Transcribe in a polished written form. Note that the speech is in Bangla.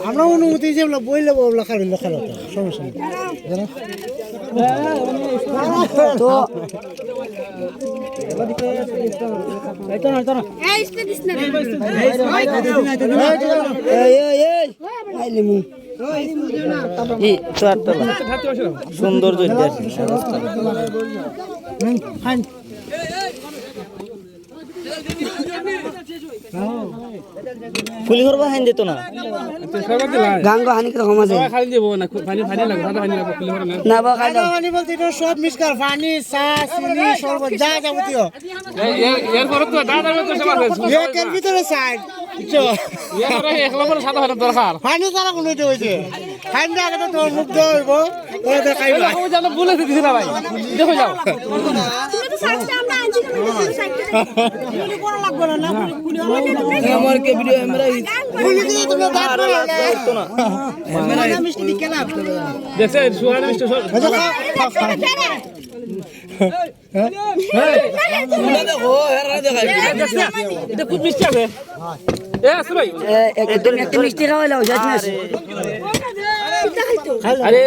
আমরা অনুমতি যেগুলো বইলে ওগুলো খাবে খেলা সমস্যা নেই তো সুন্দর ফুলি করবা হাইন দিত না গাঙ্গ হানি কম আছে খালি দেব না পানি পানি লাগে সাদা পানি লাগে ফুলি না না বা খাই পানি বলতে এটা সব মিক্সকার পানি চা চিনি শরবত যা যাবতীয় এর পরে তো দাদা তো সব আছে এর ভিতরে চাই বুঝছো এর পরে একলা পরে সাদা পানি দরকার পানি তারা কোনো এটা হইছে খাইন আগে তো তোর মুখ ধরব ওরা তো খাইবা ও জানো বলে দিছি না ভাই দেখো যাও তুমি তো সাইডটা আমরা আনছি তুমি সাইডটা গুলি করা লাগবে না গুলি আমার কে ভিডিও আমরা গুলি দিয়ে তুমি দাঁত করতো না ক্যামেরা মিষ্টি দি কেনা দেখছে সুহানা মিষ্টি সব দেখো হেরা দেখাই এটা খুব মিষ্টি আছে এ আছে ভাই একদম মিষ্টি খাওয়াইলাও যাইছ আরে